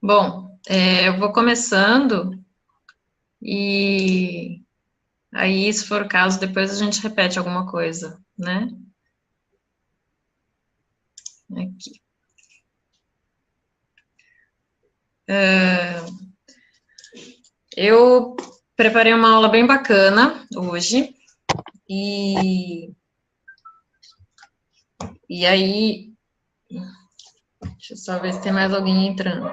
Bom, eu vou começando e aí, se for o caso, depois a gente repete alguma coisa, né? Aqui. Eu preparei uma aula bem bacana hoje e aí, deixa eu só ver se tem mais alguém entrando.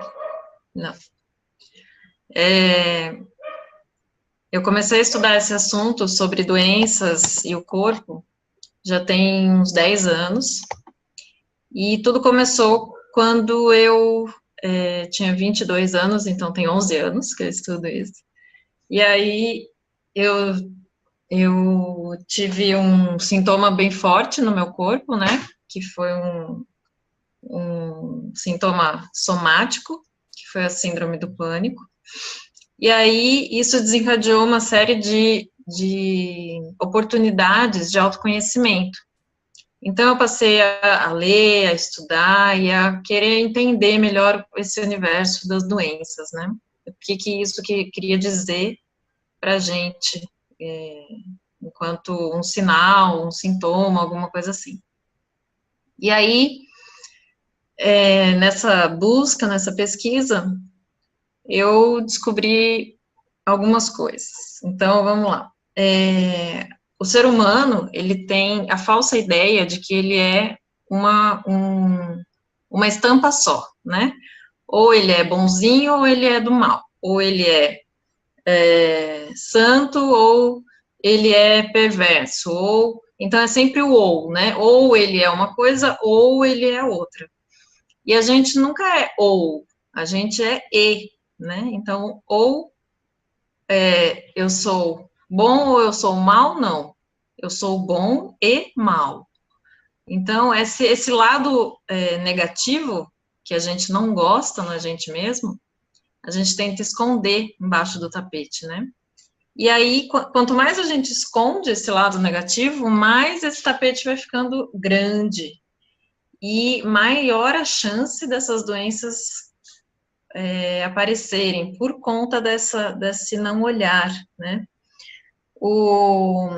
Não. Eu comecei a estudar esse assunto sobre doenças e o corpo já tem uns 10 anos. E tudo começou quando eu tinha 22 anos, então tem 11 anos que eu estudo isso. E aí eu, eu tive um sintoma bem forte no meu corpo, né? Que foi um sintoma somático, que foi a síndrome do pânico. E aí isso desencadeou uma série de oportunidades de autoconhecimento. Então, eu passei a ler, a estudar e a querer entender melhor esse universo das doenças, né? O que isso que queria dizer para a gente, enquanto um sinal, um sintoma, alguma coisa assim. E aí, nessa busca, nessa pesquisa, eu descobri algumas coisas. Então, vamos lá. O ser humano, ele tem a falsa ideia de que ele é uma estampa só, né? Ou ele é bonzinho ou ele é do mal. Ou ele é santo ou ele é perverso. Ou então é sempre o ou, né? Ou ele é uma coisa ou ele é outra. E a gente nunca é ou, a gente é e, né? Então, ou eu sou bom ou eu sou mal, não. Eu sou bom e mal. Então, esse lado negativo, que a gente não gosta na gente mesmo, a gente tenta esconder embaixo do tapete, né? E aí, quanto mais a gente esconde esse lado negativo, mais esse tapete vai ficando grande e maior a chance dessas doenças aparecerem por conta desse não olhar, né? O,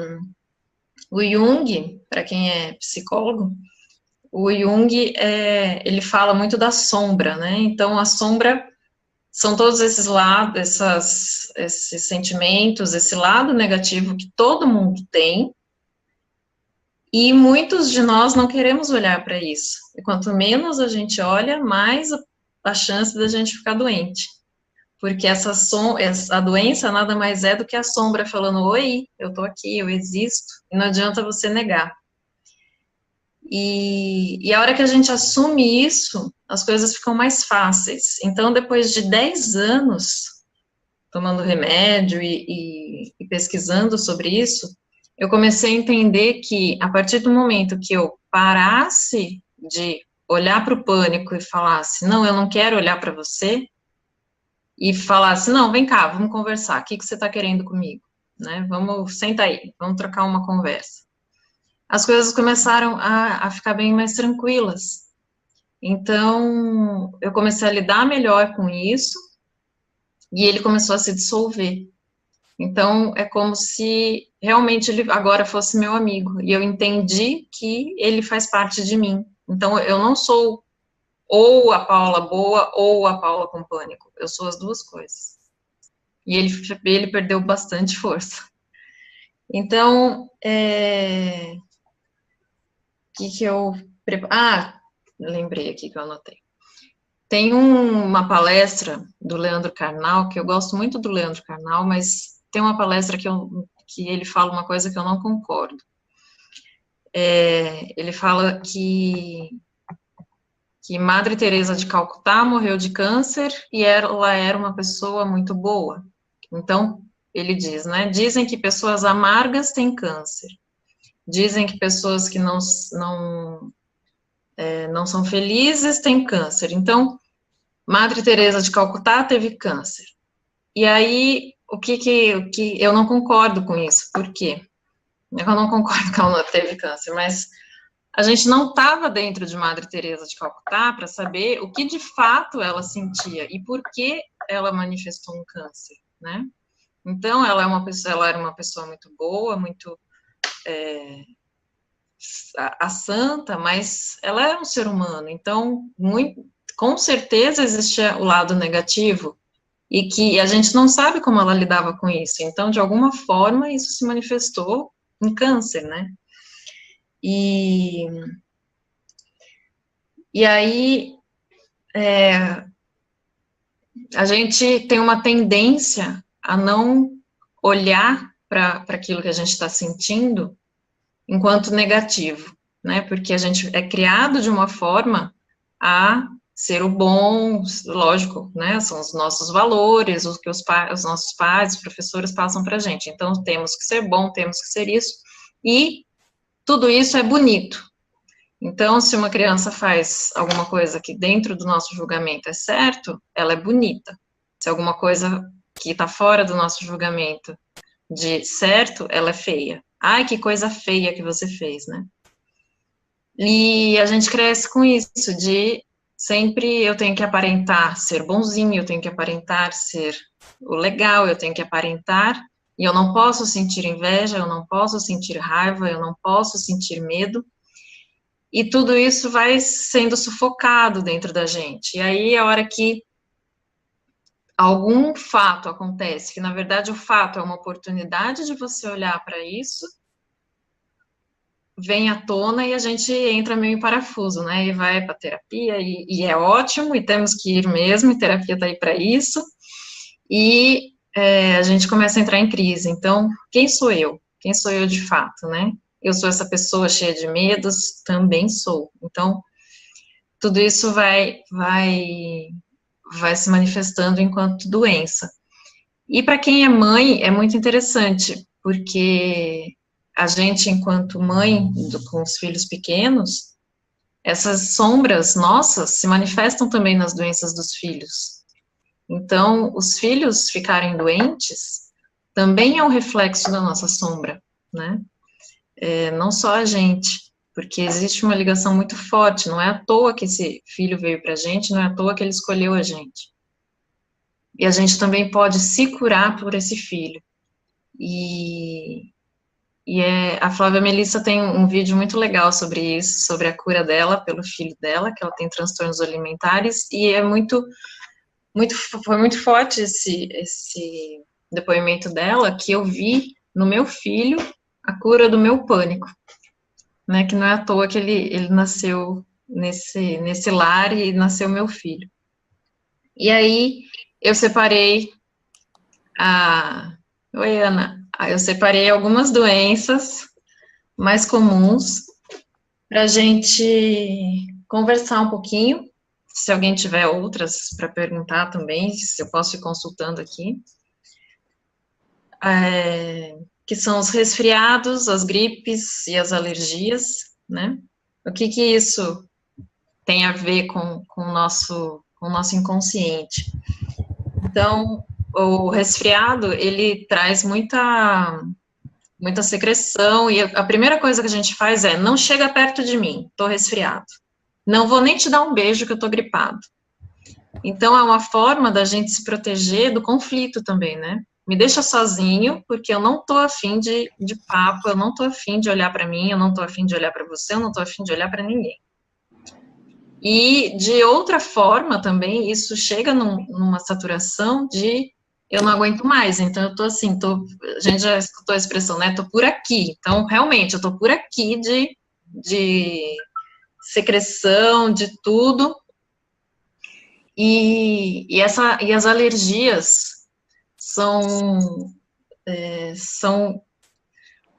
o Jung, para quem é psicólogo, o Jung, ele fala muito da sombra, né? Então, a sombra são todos esses lados, esses sentimentos, esse lado negativo que todo mundo tem, e muitos de nós não queremos olhar para isso. E quanto menos a gente olha, mais a chance da gente ficar doente. Porque a doença nada mais é do que a sombra falando, oi, eu tô aqui, eu existo, e não adianta você negar. E a hora que a gente assume isso, as coisas ficam mais fáceis. Então, depois de 10 anos tomando remédio e pesquisando sobre isso, eu comecei a entender que, a partir do momento que eu parasse de olhar para o pânico e falasse, não, eu não quero olhar para você, e falasse, não, vem cá, vamos conversar, o que você está querendo comigo? Né? Vamos, senta aí, vamos trocar uma conversa. As coisas começaram a ficar bem mais tranquilas. Então, eu comecei a lidar melhor com isso, e ele começou a se dissolver. Então, é como se realmente ele agora fosse meu amigo, e eu entendi que ele faz parte de mim. Então, eu não sou ou a Paula boa ou a Paula com pânico, eu sou as duas coisas. E ele perdeu bastante força. Então, que eu... lembrei aqui que eu anotei. Tem uma palestra do Leandro Carnal, que eu gosto muito do Leandro Carnal, mas tem uma palestra que ele fala uma coisa que eu não concordo. Ele fala que Madre Teresa de Calcutá morreu de câncer e ela era uma pessoa muito boa. Então, ele diz, né? Dizem que pessoas amargas têm câncer. Dizem que pessoas que não são felizes têm câncer. Então, Madre Teresa de Calcutá teve câncer. E aí, o que eu não concordo com isso? Por quê? Eu não concordo que ela não teve câncer, mas a gente não estava dentro de Madre Teresa de Calcutá para saber o que de fato ela sentia e por que ela manifestou um câncer, né? Então, ela era uma pessoa muito boa, muito a santa, mas ela é um ser humano, então, com certeza existia o lado negativo, e que a gente não sabe como ela lidava com isso, então, de alguma forma, isso se manifestou em câncer, né? E aí, a gente tem uma tendência a não olhar para aquilo que a gente está sentindo enquanto negativo, né? Porque a gente é criado de uma forma a ser o bom, lógico, né? São os nossos valores, o que os nossos pais, os professores passam para a gente. Então, temos que ser bom, temos que ser isso, e tudo isso é bonito. Então, se uma criança faz alguma coisa que dentro do nosso julgamento é certo, ela é bonita. Se alguma coisa que está fora do nosso julgamento de certo, ela é feia. Ai, que coisa feia que você fez, né? E a gente cresce com isso, de sempre eu tenho que aparentar ser bonzinho, eu tenho que aparentar ser o legal, eu tenho que aparentar, e eu não posso sentir inveja, eu não posso sentir raiva, eu não posso sentir medo, e tudo isso vai sendo sufocado dentro da gente. E aí, a hora que algum fato acontece, que na verdade o fato é uma oportunidade de você olhar para isso, vem à tona e a gente entra meio em parafuso, né? E vai para terapia, e é ótimo, e temos que ir mesmo, e terapia está aí para isso, e a gente começa a entrar em crise. Então, quem sou eu? Quem sou eu de fato, né? Eu sou essa pessoa cheia de medos? Também sou. Então, tudo isso vai se manifestando enquanto doença. E para quem é mãe, é muito interessante, porque a gente, enquanto mãe, com os filhos pequenos, essas sombras nossas se manifestam também nas doenças dos filhos. Então, os filhos ficarem doentes também é um reflexo da nossa sombra, né? Não só a gente, porque existe uma ligação muito forte, não é à toa que esse filho veio para a gente, não é à toa que ele escolheu a gente. E a gente também pode se curar por esse filho. A Flávia Melissa tem um vídeo muito legal sobre isso, sobre a cura dela pelo filho dela, que ela tem transtornos alimentares, e foi muito forte esse depoimento dela, que eu vi no meu filho a cura do meu pânico, né, que não é à toa que ele nasceu nesse lar e nasceu meu filho. E aí, eu separei Oi, Ana. Eu separei algumas doenças mais comuns para a gente conversar um pouquinho. Se alguém tiver outras para perguntar também, se eu posso ir consultando aqui. Que são os resfriados, as gripes e as alergias, né? O que isso tem a ver com o nosso inconsciente? Então, o resfriado, ele traz muita secreção, e a primeira coisa que a gente faz é, não chega perto de mim, tô resfriado. Não vou nem te dar um beijo que eu tô gripado. Então, é uma forma da gente se proteger do conflito também, né? Me deixa sozinho, porque eu não tô afim de papo, eu não tô afim de olhar para mim, eu não tô afim de olhar para você, eu não tô afim de olhar para ninguém. E, de outra forma, também, isso chega numa saturação de eu não aguento mais, então eu tô assim, a gente já escutou a expressão, né, tô por aqui, então, realmente, eu tô por aqui de secreção, de tudo, e as alergias são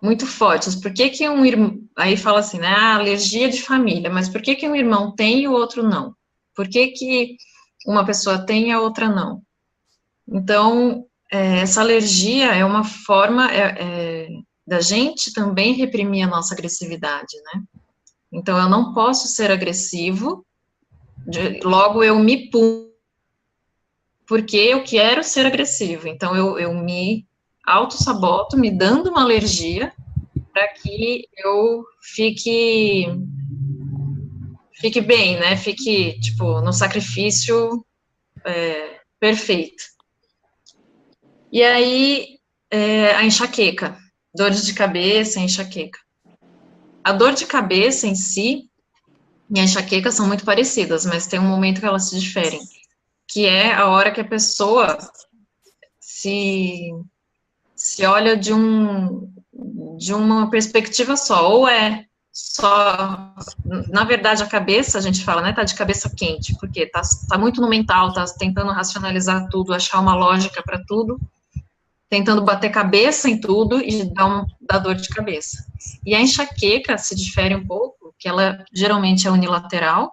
muito fortes. Por que que um irmão, aí fala assim, né, alergia de família, mas por que que um irmão tem e o outro não? Por que que uma pessoa tem e a outra não? Então, essa alergia é uma forma da gente também reprimir a nossa agressividade, né? Então, eu não posso ser agressivo, logo eu me puno, porque eu quero ser agressivo. Então, eu me auto-saboto, me dando uma alergia, para que eu fique fique bem, né? Fique, tipo, no sacrifício perfeito. E aí, a enxaqueca, dores de cabeça, enxaqueca. A dor de cabeça em si e a enxaqueca são muito parecidas, mas tem um momento que elas se diferem, que é a hora que a pessoa se olha de uma perspectiva só, ou só, na verdade, a cabeça, a gente fala, né, tá de cabeça quente, porque tá muito no mental, tá tentando racionalizar tudo, achar uma lógica para tudo, tentando bater cabeça em tudo e dar dor de cabeça. E a enxaqueca se difere um pouco, que ela geralmente é unilateral,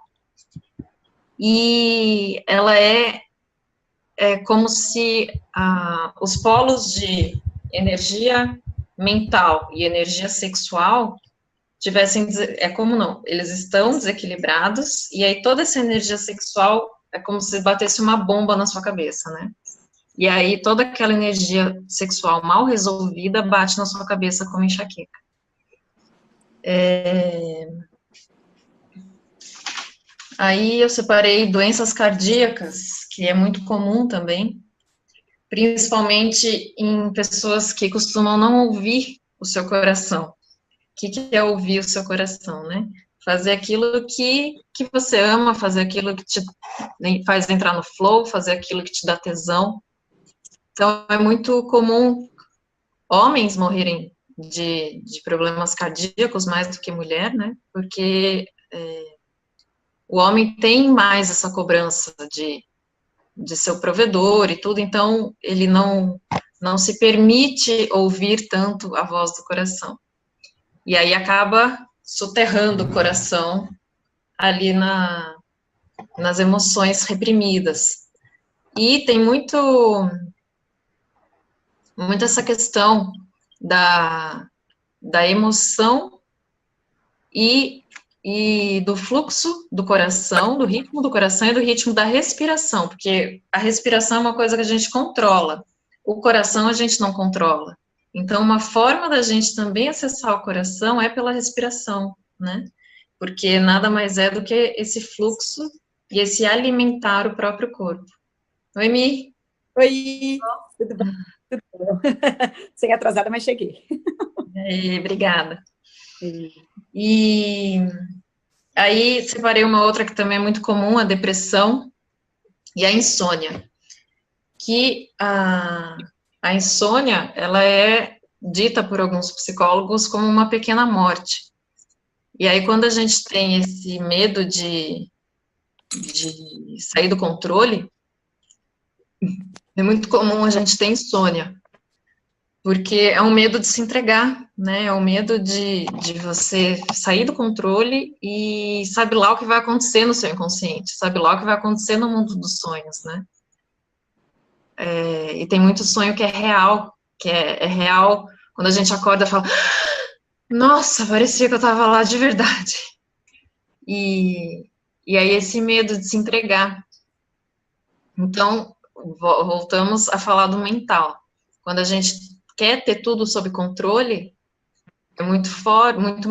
e ela é como se os polos de energia mental e energia sexual tivessem, como não, eles estão desequilibrados, e aí toda essa energia sexual é como se batesse uma bomba na sua cabeça, né? E aí toda aquela energia sexual mal resolvida bate na sua cabeça como enxaqueca. Aí eu separei doenças cardíacas, que é muito comum também, principalmente em pessoas que costumam não ouvir o seu coração. O que é ouvir o seu coração, né? Fazer aquilo que você ama, fazer aquilo que te faz entrar no flow, fazer aquilo que te dá tesão. Então, é muito comum homens morrerem de problemas cardíacos mais do que mulher, né? Porque o homem tem mais essa cobrança de seu provedor e tudo, então ele não se permite ouvir tanto a voz do coração. E aí acaba soterrando o coração ali nas emoções reprimidas. E tem muito essa questão da emoção e do fluxo do coração, do ritmo do coração e do ritmo da respiração, porque a respiração é uma coisa que a gente controla, o coração a gente não controla. Então, uma forma da gente também acessar o coração é pela respiração, né? Porque nada mais é do que esse fluxo e esse alimentar o próprio corpo. Oi, Mi. Oi, tudo bom? Tudo bom? Cheguei atrasada, mas cheguei. Obrigada. E aí, separei uma outra que também é muito comum, a depressão e a insônia. Que a insônia, ela é dita por alguns psicólogos como uma pequena morte. E aí, quando a gente tem esse medo de sair do controle, é muito comum a gente ter insônia, porque é um medo de se entregar, né? É um medo de você sair do controle e sabe lá o que vai acontecer no seu inconsciente, sabe lá o que vai acontecer no mundo dos sonhos, né? E tem muito sonho que é real, real quando a gente acorda e fala, nossa, parecia que eu estava lá de verdade. E aí esse medo de se entregar. Então, voltamos a falar do mental. Quando a gente quer ter tudo sob controle, é muito forte, muito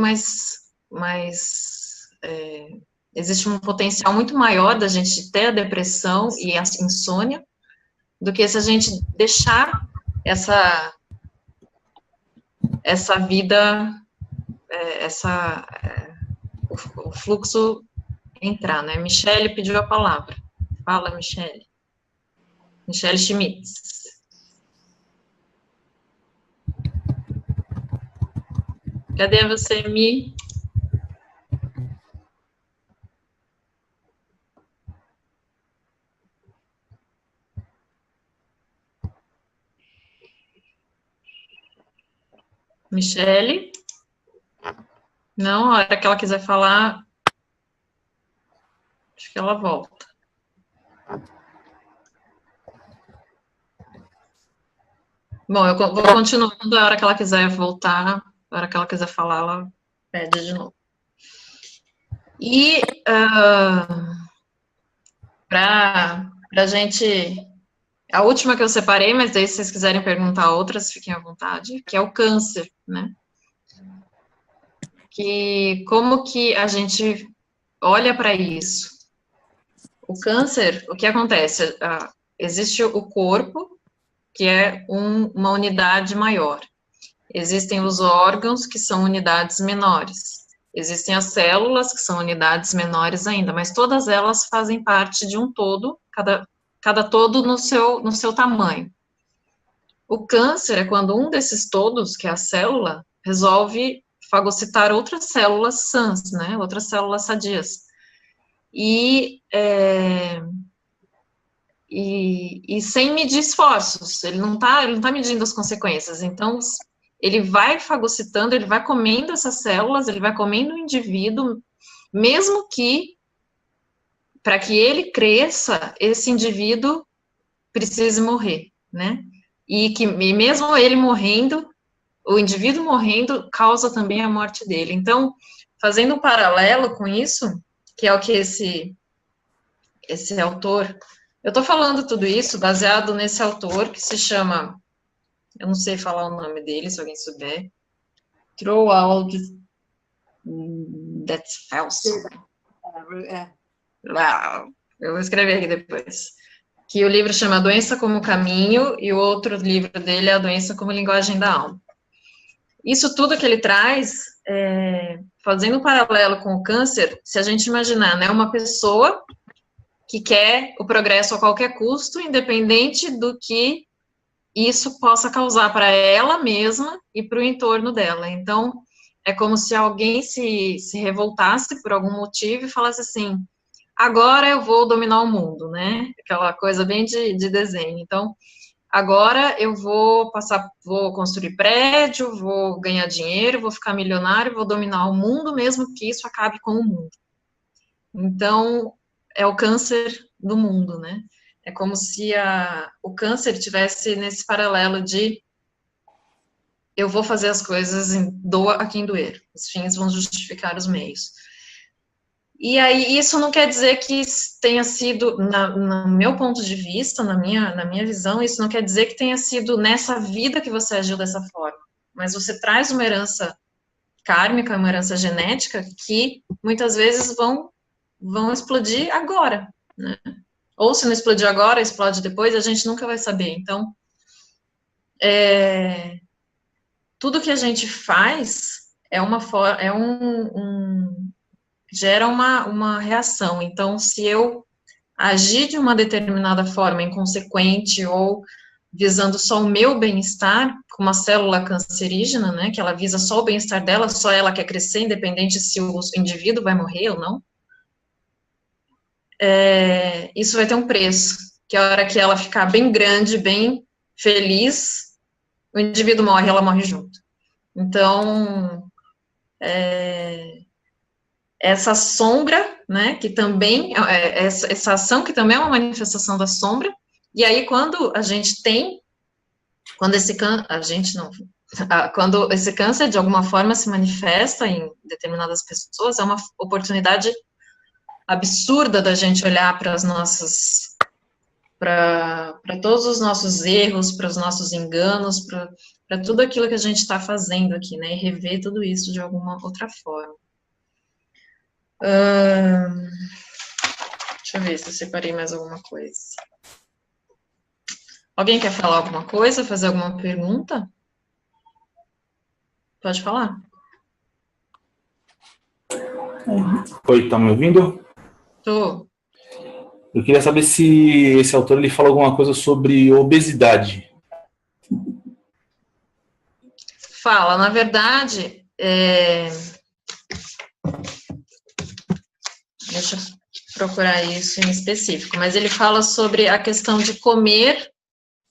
existe um potencial muito maior da gente ter a depressão e a insônia do que se a gente deixar essa vida, o fluxo entrar, né? Michele pediu a palavra. Fala, Michele. Michele Schmitz. Cadê você, Mi? Michele? Não, a hora que ela quiser falar, acho que ela volta. Bom, eu vou continuando, a hora que ela quiser voltar, a hora que ela quiser falar, ela pede de novo. E para a gente, a última que eu separei, mas daí se vocês quiserem perguntar outras, fiquem à vontade, que é o câncer, né? Que como que a gente olha para isso. O câncer, o que acontece? Existe o corpo, que é uma unidade maior. Existem os órgãos, que são unidades menores. Existem as células, que são unidades menores ainda, mas todas elas fazem parte de um todo, cada todo no seu tamanho. O câncer é quando um desses todos, que é a célula, resolve fagocitar outras células sãs, né, outras células sadias. E sem medir esforços, ele não tá medindo as consequências, então ele vai fagocitando, ele vai comendo essas células, ele vai comendo o indivíduo, mesmo que, para que ele cresça, esse indivíduo precise morrer, né? E mesmo ele morrendo, o indivíduo morrendo causa também a morte dele. Então, fazendo um paralelo com isso, que é o que esse autor... Eu estou falando tudo isso baseado nesse autor que se chama... Eu não sei falar o nome dele, se alguém souber. Roald That's falso. Eu vou escrever aqui depois. Que o livro chama A Doença como Caminho, e o outro livro dele é A Doença como Linguagem da Alma. Isso tudo que ele traz, fazendo um paralelo com o câncer, se a gente imaginar, né, uma pessoa que quer o progresso a qualquer custo, independente do que isso possa causar para ela mesma e para o entorno dela. Então, é como se alguém se revoltasse por algum motivo e falasse assim, agora eu vou dominar o mundo, né? Aquela coisa bem de desenho. Então, agora eu vou construir prédio, vou ganhar dinheiro, vou ficar milionário, vou dominar o mundo, mesmo que isso acabe com o mundo. Então, é o câncer do mundo, né? É como se o câncer tivesse nesse paralelo de eu vou fazer as coisas, doa a quem doer. Os fins vão justificar os meios. E aí, isso não quer dizer que tenha sido, no meu ponto de vista, na minha visão, isso não quer dizer que tenha sido nessa vida que você agiu dessa forma. Mas você traz uma herança kármica, uma herança genética, que muitas vezes vão explodir agora, né? Ou se não explodir agora, explode depois, a gente nunca vai saber. Então, tudo que a gente faz gera uma reação. Então, se eu agir de uma determinada forma inconsequente ou visando só o meu bem-estar, com uma célula cancerígena, né, que ela visa só o bem-estar dela, só ela quer crescer, independente se o indivíduo vai morrer ou não, isso vai ter um preço, que a hora que ela ficar bem grande, bem feliz, o indivíduo morre, ela morre junto. Então, essa sombra, né, que também, essa ação que também é uma manifestação da sombra, e aí quando quando esse câncer de alguma forma se manifesta em determinadas pessoas, é uma oportunidade absurda da gente olhar para todos os nossos erros, para os nossos enganos, para tudo aquilo que a gente está fazendo aqui, né, e rever tudo isso de alguma outra forma. Deixa eu ver se eu separei mais alguma coisa. Alguém quer falar alguma coisa, fazer alguma pergunta? Pode falar. Oi, tá me ouvindo? Tô. Eu queria saber se esse autor ele fala alguma coisa sobre obesidade. Fala, na verdade, deixa eu procurar isso em específico, mas ele fala sobre a questão de comer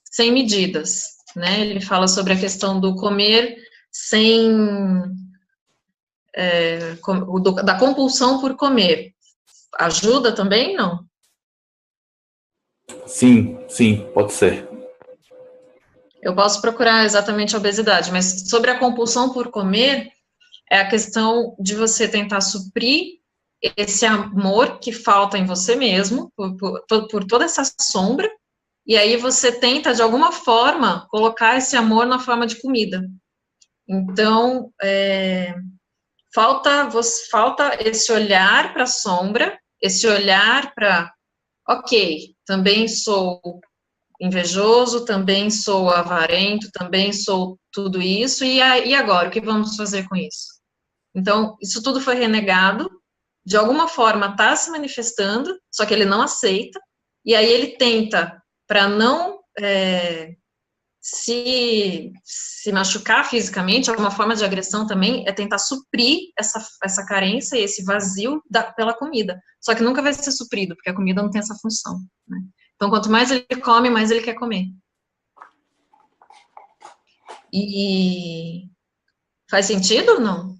sem medidas, né? Ele fala sobre a questão do comer da compulsão por comer. Ajuda também, não? Sim, pode ser. Eu posso procurar exatamente a obesidade, mas sobre a compulsão por comer, é a questão de você tentar suprir esse amor que falta em você mesmo, por toda essa sombra, e aí você tenta, de alguma forma, colocar esse amor na forma de comida. Então, falta esse olhar para a sombra, esse olhar para, ok, também sou invejoso, também sou avarento, também sou tudo isso, e agora, o que vamos fazer com isso? Então, isso tudo foi renegado, de alguma forma está se manifestando, só que ele não aceita, e aí ele tenta, para não se machucar fisicamente, alguma forma de agressão também, é tentar suprir essa carência e esse vazio pela comida. Só que nunca vai ser suprido, porque a comida não tem essa função, né? Então, quanto mais ele come, mais ele quer comer. E faz sentido ou não?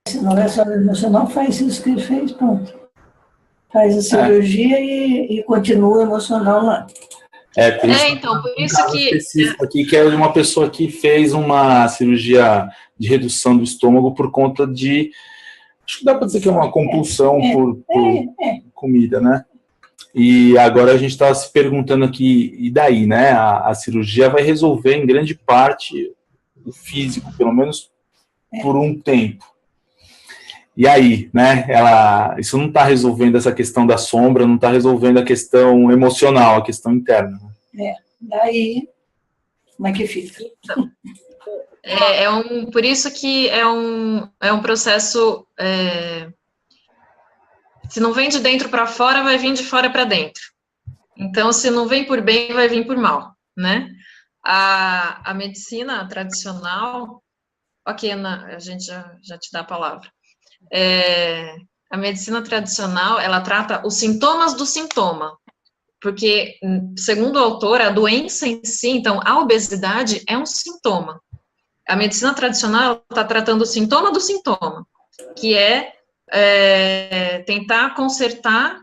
Se não é só emocional, faz isso que ele fez, pronto. Faz a cirurgia e continua emocional lá. Por isso então, por isso que... específico aqui, que é de uma pessoa que fez uma cirurgia de redução do estômago por conta de... Acho que dá para dizer que é uma compulsão por comida, né? E agora a gente está se perguntando aqui, e daí, né? A cirurgia vai resolver em grande parte o físico, pelo menos por um tempo. E aí, né? Isso não está resolvendo essa questão da sombra, não está resolvendo a questão emocional, a questão interna. Daí, como é que fica? Por isso que é um processo... se não vem de dentro para fora, vai vir de fora para dentro. Então, se não vem por bem, vai vir por mal, né? A medicina tradicional... Ok, Ana, a gente já te dá a palavra. A medicina tradicional, ela trata os sintomas do sintoma, porque, segundo o autor, a doença em si, então, a obesidade é um sintoma. A medicina tradicional está tratando o sintoma do sintoma, que é tentar consertar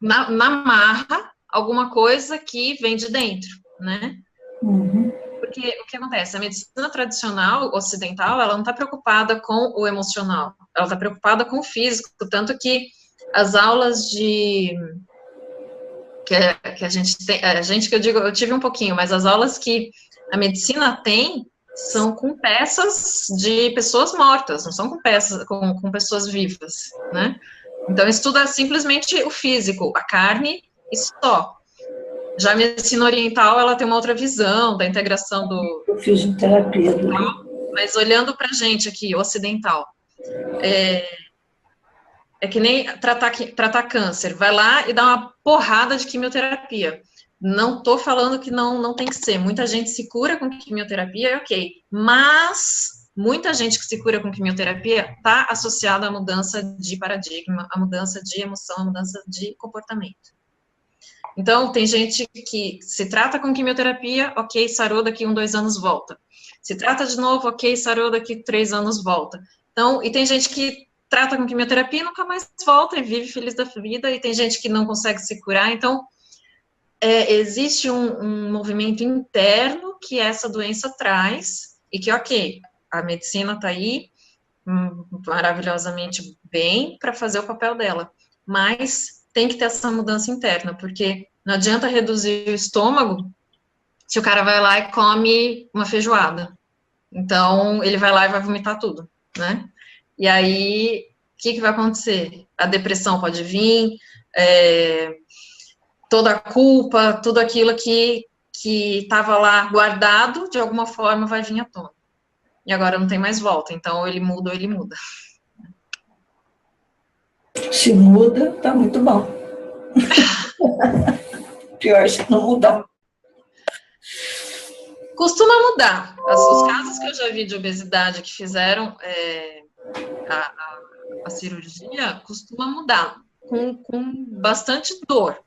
na marra alguma coisa que vem de dentro, né? Uhum. Porque o que acontece? A medicina tradicional ocidental, ela não está preocupada com o emocional, ela está preocupada com o físico, tanto que as aulas que a gente tem, que eu digo, eu tive um pouquinho, mas as aulas que a medicina tem são com peças de pessoas mortas, não são com peças, com pessoas vivas, né? Então, estuda simplesmente o físico, a carne e só. Já a medicina oriental, ela tem uma outra visão da integração do... Eu fiz terapia. Mas olhando para a gente aqui, ocidental, é que nem tratar câncer, vai lá e dá uma porrada de quimioterapia. Não estou falando que não tem que ser, muita gente se cura com quimioterapia, ok, mas muita gente que se cura com quimioterapia está associada à mudança de paradigma, à mudança de emoção, à mudança de comportamento. Então, tem gente que se trata com quimioterapia, ok, sarou, daqui 1, 2 anos volta. Se trata de novo, ok, sarou, daqui 3 anos volta. Então, e tem gente que trata com quimioterapia e nunca mais volta e vive feliz da vida, e tem gente que não consegue se curar. Então, existe um movimento interno que essa doença traz, e que, ok, a medicina está aí maravilhosamente bem para fazer o papel dela, mas tem que ter essa mudança interna, porque não adianta reduzir o estômago se o cara vai lá e come uma feijoada. Então, ele vai lá e vai vomitar tudo, né? E aí, o que vai acontecer? A depressão pode vir, toda a culpa, tudo aquilo que estava lá guardado, de alguma forma vai vir à tona. E agora não tem mais volta, então ou ele muda ou ele muda. Se muda, tá muito bom. Pior se não mudar. Costuma mudar. Os casos que eu já vi de obesidade que fizeram a cirurgia, costuma mudar, com bastante dor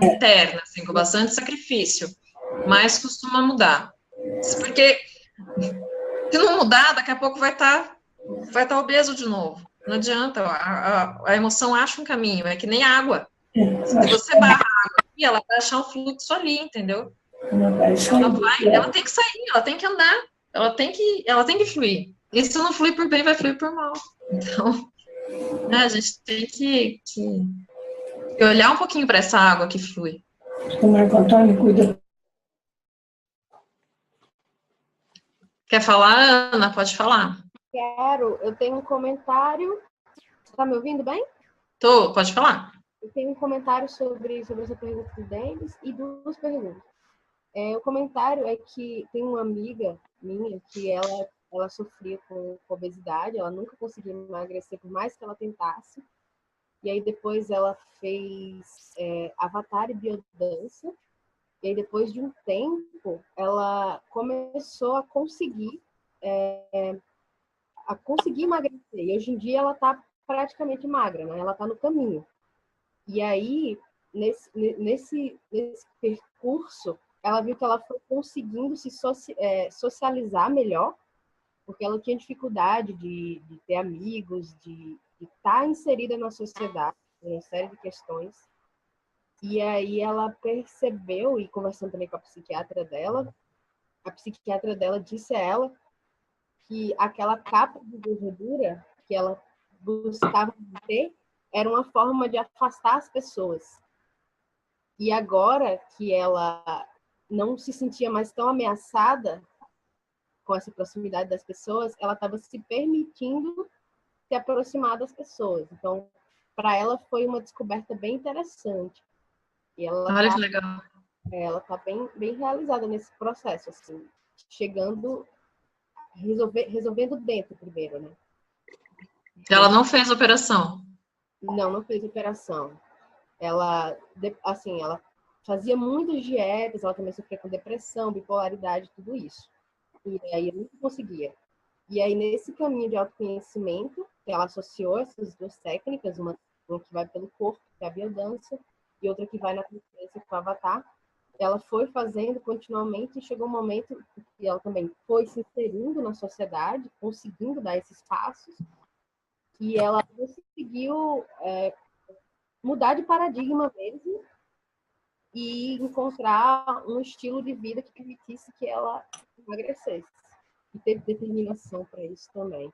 interna, assim, com bastante sacrifício, mas costuma mudar. Porque se não mudar, daqui a pouco vai estar obeso de novo. Não adianta, a emoção acha um caminho, é que nem água. Se você barra a água aqui, ela vai achar um fluxo ali, entendeu? Ela tem que sair, ela tem que andar, ela tem que fluir. E se não fluir por bem, vai fluir por mal. Então, a gente tem que olhar um pouquinho para essa água que flui. O Marco Antônio cuida. Quer falar, Ana? Pode falar. Eu tenho um comentário. Você tá me ouvindo bem? Tô, pode falar. Eu tenho um comentário sobre essa pergunta do Denis e duas perguntas. O comentário é que tem uma amiga minha que ela sofria com obesidade, ela nunca conseguia emagrecer por mais que ela tentasse. E aí depois ela fez Avatar e Biodança. E aí depois de um tempo, ela começou a conseguir emagrecer. E hoje em dia ela está praticamente magra, né? Ela está no caminho. E aí, nesse percurso, ela viu que ela foi conseguindo se socializar melhor, porque ela tinha dificuldade de ter amigos, de estar inserida na sociedade, uma série de questões. E aí ela percebeu, e conversando também com a psiquiatra dela disse a ela que aquela capa de gordura que ela buscava ter era uma forma de afastar as pessoas. E agora que ela não se sentia mais tão ameaçada com essa proximidade das pessoas, ela estava se permitindo se aproximar das pessoas. Então, para ela foi uma descoberta bem interessante. E Olha que legal. ela está bem realizada nesse processo, assim, resolvendo dentro primeiro, né? Ela não fez operação? Não fez operação. Ela fazia muitas dietas, ela também sofria com depressão, bipolaridade, tudo isso. E aí eu não conseguia. E aí, nesse caminho de autoconhecimento, ela associou essas duas técnicas, uma que vai pelo corpo, que é a biodança, e outra que vai na consciência, que é o Avatar. Ela foi fazendo continuamente e chegou um momento que ela também foi se inserindo na sociedade, conseguindo dar esses passos, e ela conseguiu mudar de paradigma mesmo e encontrar um estilo de vida que permitisse que ela emagrecesse. E teve determinação para isso também.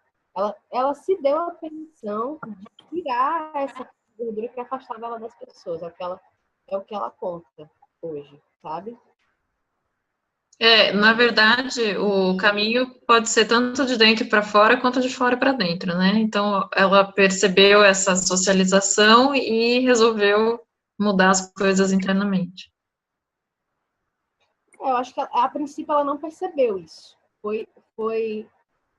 Ela se deu a permissão de tirar essa gordura que afastava ela das pessoas. É o que ela conta hoje, sabe? Na verdade, o caminho pode ser tanto de dentro para fora quanto de fora para dentro, né? Então, ela percebeu essa socialização e resolveu mudar as coisas internamente. Eu acho que a princípio ela não percebeu isso. Foi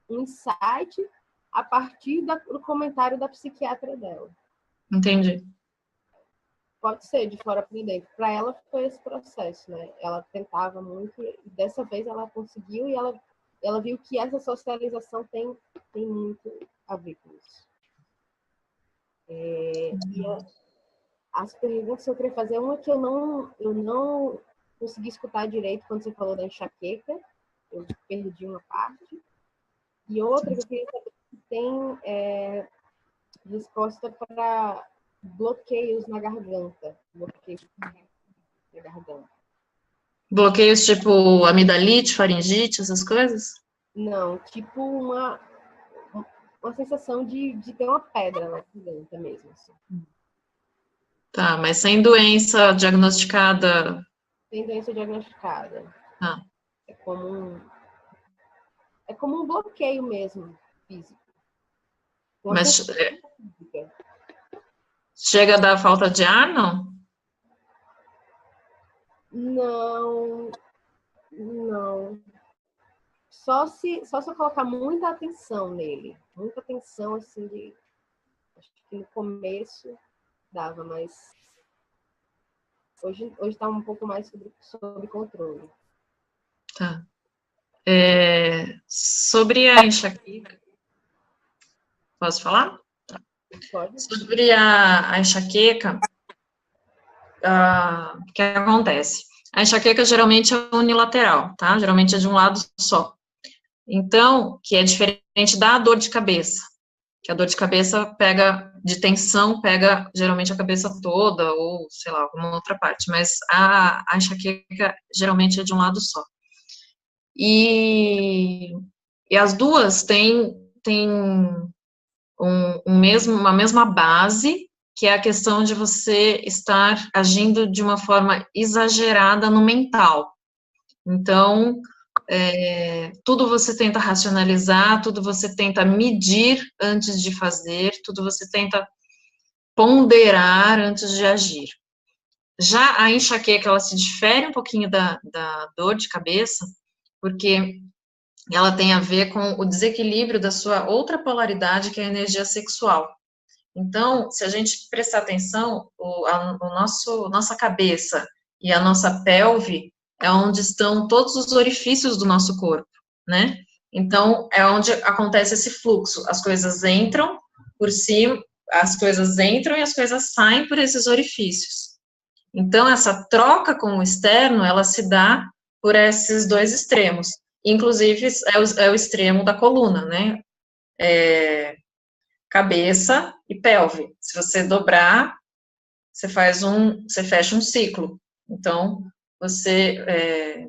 um insight a partir do comentário da psiquiatra dela. Entendi. Pode ser de fora para dentro. Para ela foi esse processo, né? Ela tentava muito e dessa vez ela conseguiu e ela viu que essa socialização tem muito a ver com isso. As perguntas que eu queria fazer, uma que eu não consegui escutar direito quando você falou da enxaqueca, eu perdi uma parte, e outra que eu queria saber se tem resposta para bloqueios na garganta. Bloqueios tipo amidalite, faringite, essas coisas? Não, tipo uma sensação de ter uma pedra na garganta mesmo. Assim. Tá, mas sem doença diagnosticada. Sem doença diagnosticada. Ah. É como um bloqueio mesmo, físico. Mas chega a dar falta de ar, não? Não. Só se eu colocar muita atenção nele. Muita atenção, assim, acho que no começo dava, mas hoje está um pouco mais sob controle. Tá. Sobre a enxaqueca, posso falar? Pode? Sobre a enxaqueca, o que acontece? A enxaqueca geralmente é unilateral, tá? Geralmente é de um lado só. Então, que é diferente da dor de cabeça, que a dor de cabeça de tensão, pega geralmente a cabeça toda, ou, sei lá, alguma outra parte, mas a enxaqueca geralmente é de um lado só. E as duas têm uma mesma base, que é a questão de você estar agindo de uma forma exagerada no mental. Então, tudo você tenta racionalizar, tudo você tenta medir antes de fazer, tudo você tenta ponderar antes de agir. Já a enxaqueca, ela se difere um pouquinho da dor de cabeça, porque ela tem a ver com o desequilíbrio da sua outra polaridade, que é a energia sexual. Então, se a gente prestar atenção, nossa cabeça e a nossa pelve é onde estão todos os orifícios do nosso corpo, né? Então, é onde acontece esse fluxo. As coisas entram por cima, as coisas entram e as coisas saem por esses orifícios. Então, essa troca com o externo, ela se dá por esses dois extremos. Inclusive, é o extremo da coluna, né? Cabeça e pelve. Se você dobrar, você fecha um ciclo. Então, você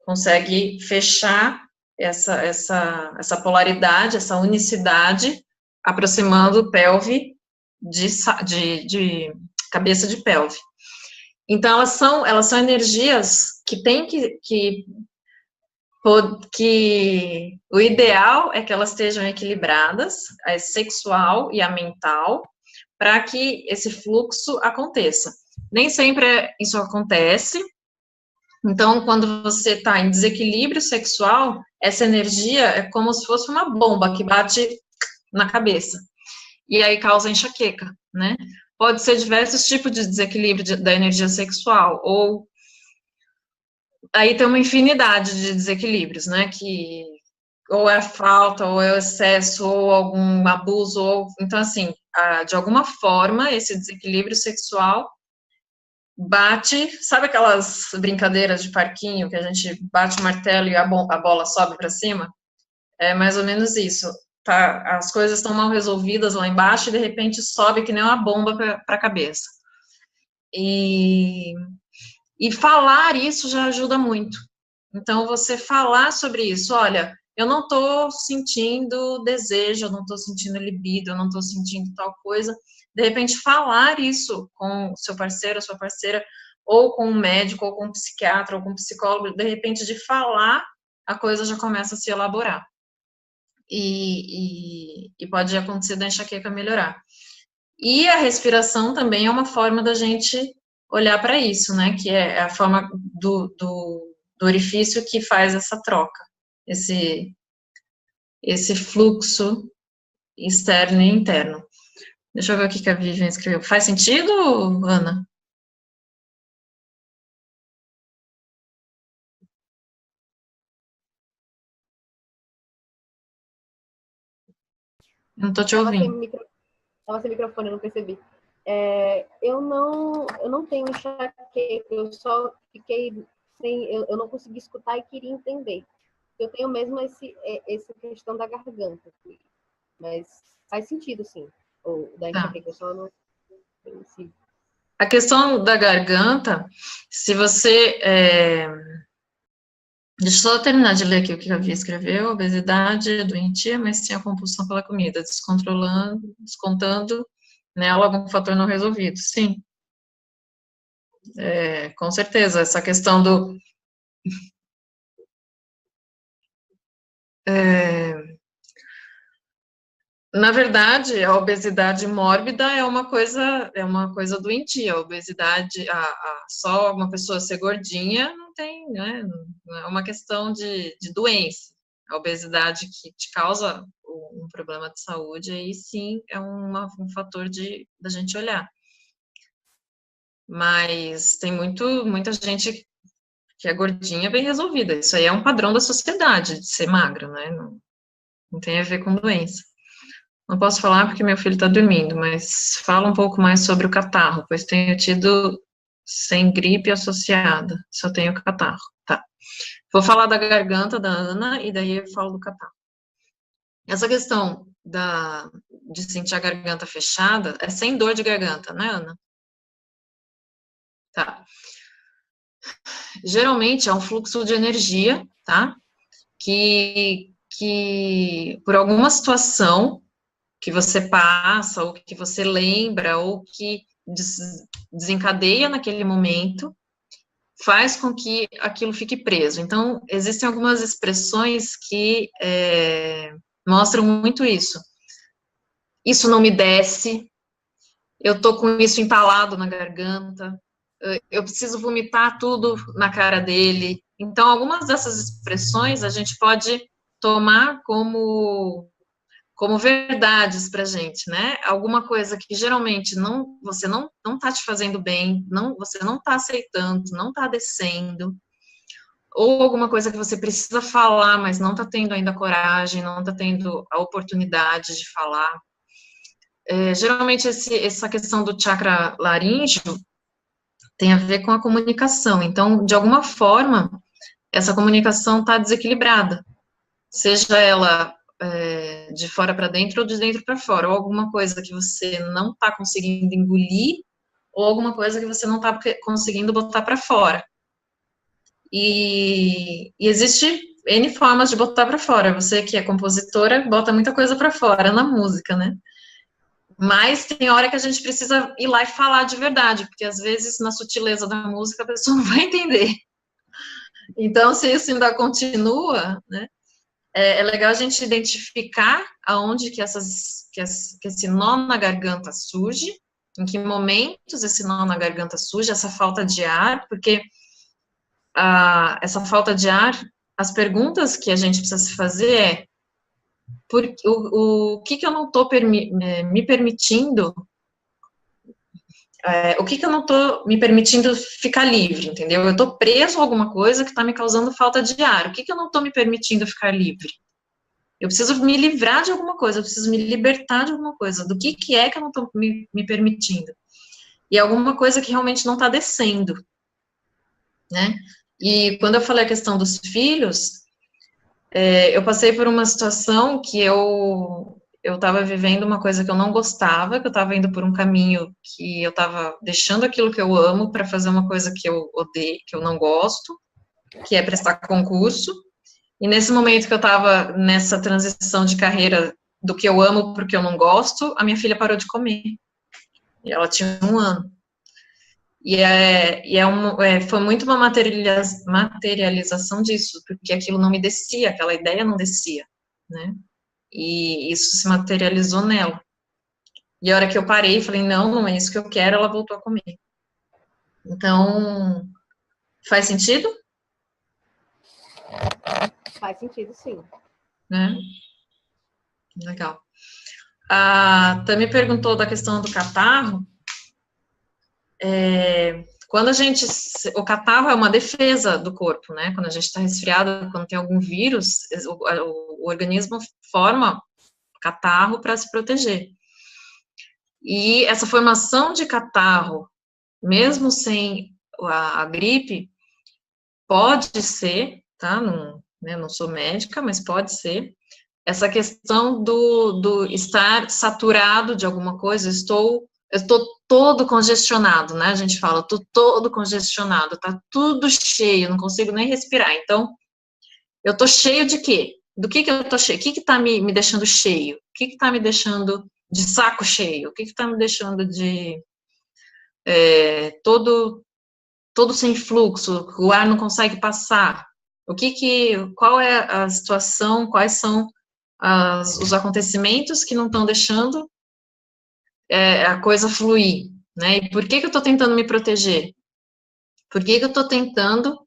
consegue fechar essa polaridade, essa unicidade, aproximando pelve de cabeça de pelve. Então, elas são energias que tem que o ideal é que elas estejam equilibradas, a sexual e a mental, para que esse fluxo aconteça. Nem sempre isso acontece. Então, quando você está em desequilíbrio sexual, essa energia é como se fosse uma bomba que bate na cabeça. E aí causa enxaqueca, né? Pode ser diversos tipos de desequilíbrio da energia sexual, ou aí tem uma infinidade de desequilíbrios, né, que ou é falta, ou é o excesso, ou algum abuso, então, assim, de alguma forma, esse desequilíbrio sexual bate, sabe aquelas brincadeiras de parquinho, que a gente bate o martelo e a bola sobe para cima? É mais ou menos isso, tá? As coisas estão mal resolvidas lá embaixo e, de repente, sobe que nem uma bomba para a cabeça. E falar isso já ajuda muito. Então, você falar sobre isso, olha, eu não estou sentindo desejo, eu não estou sentindo libido, eu não estou sentindo tal coisa. De repente, falar isso com seu parceiro, sua parceira, ou com um médico, ou com um psiquiatra, ou com um psicólogo, de repente, de falar, a coisa já começa a se elaborar. E pode acontecer da enxaqueca melhorar. E a respiração também é uma forma da gente olhar para isso, né, que é a forma do orifício que faz essa troca, esse fluxo externo e interno. Deixa eu ver o que a Vivian escreveu. Faz sentido, Ana? Não estou te ouvindo. Estava sem microfone, eu não percebi. Eu não tenho enxaqueca, eu só fiquei sem, eu não consegui escutar e queria entender. Eu tenho mesmo essa questão da garganta, mas faz sentido, sim, ou da enxaqueca, eu só não consigo. A questão da garganta, se você... Deixa eu só terminar de ler aqui o que a Via escreveu. Obesidade doentia, mas tinha compulsão pela comida, descontando nela algum fator não resolvido. Sim. Com certeza, essa questão do... Na verdade, a obesidade mórbida é uma coisa doentia. A obesidade, só uma pessoa ser gordinha não tem, né? Não é uma questão de doença. A obesidade que te causa um problema de saúde, aí sim é um fator da gente olhar. Mas tem muita gente que é gordinha bem resolvida. Isso aí é um padrão da sociedade, de ser magra, né? Não tem a ver com doença. Não posso falar porque meu filho está dormindo, mas fala um pouco mais sobre o catarro, pois tenho tido sem gripe associada, só tenho catarro. Tá. Vou falar da garganta da Ana e daí eu falo do catarro. Essa questão de sentir a garganta fechada é sem dor de garganta, né, Ana? Tá. Geralmente é um fluxo de energia, tá? Que por alguma situação que você passa, ou que você lembra, ou que desencadeia naquele momento, faz com que aquilo fique preso. Então, existem algumas expressões que mostram muito isso. Isso não me desce, eu tô com isso entalado na garganta, eu preciso vomitar tudo na cara dele. Então, algumas dessas expressões a gente pode tomar como verdades para a gente, né? Alguma coisa que geralmente você não está te fazendo bem, você não está aceitando, não está descendo, ou alguma coisa que você precisa falar, mas não está tendo ainda coragem, não está tendo a oportunidade de falar. Geralmente essa questão do chakra laríngeo tem a ver com a comunicação. Então, de alguma forma, essa comunicação está desequilibrada, seja ela de fora para dentro ou de dentro para fora, ou alguma coisa que você não está conseguindo engolir, ou alguma coisa que você não está conseguindo botar para fora. E existe N formas de botar para fora. Você que é compositora, bota muita coisa para fora na música, né? Mas tem hora que a gente precisa ir lá e falar de verdade, porque às vezes na sutileza da música a pessoa não vai entender. Então, se isso ainda continua, né? É legal a gente identificar aonde que esse nó na garganta surge, em que momentos esse nó na garganta surge, essa falta de ar, porque essa falta de ar, as perguntas que a gente precisa se fazer o que eu não estou me permitindo, o que eu não estou me permitindo ficar livre, entendeu? Eu estou preso a alguma coisa que está me causando falta de ar, o que eu não estou me permitindo ficar livre? Eu preciso me livrar de alguma coisa, eu preciso me libertar de alguma coisa, do que é que eu não estou me permitindo? E alguma coisa que realmente não está descendo, né? E quando eu falei a questão dos filhos, eu passei por uma situação que eu estava vivendo uma coisa que eu não gostava, que eu estava indo por um caminho que eu estava deixando aquilo que eu amo para fazer uma coisa que eu odeio, que eu não gosto, que é prestar concurso. E nesse momento que eu estava nessa transição de carreira do que eu amo para o que eu não gosto, a minha filha parou de comer. E ela tinha 1 ano. Foi muito uma materialização disso, porque aquilo não me descia, aquela ideia não descia, né? E isso se materializou nela. E a hora que eu parei e falei, não é isso que eu quero, ela voltou a comer. Então, faz sentido? Faz sentido, sim. Né? Legal. Também perguntou da questão do catarro. Quando o catarro é uma defesa do corpo, né? Quando a gente está resfriado, quando tem algum vírus, o organismo forma catarro para se proteger. E essa formação de catarro, mesmo sem a gripe, pode ser, tá? Não sou médica, mas pode ser. Essa questão do estar saturado de alguma coisa, eu estou todo congestionado, né? A gente fala, estou todo congestionado, tá tudo cheio, não consigo nem respirar. Então, eu tô cheio de quê? Do que eu tô cheio? O que tá me deixando cheio? O que tá me deixando de saco cheio? O que tá me deixando de todo sem fluxo? O ar não consegue passar? Qual é a situação? Quais são os acontecimentos que não estão deixando a coisa fluir, né? E por que eu estou tentando me proteger? Por que eu estou tentando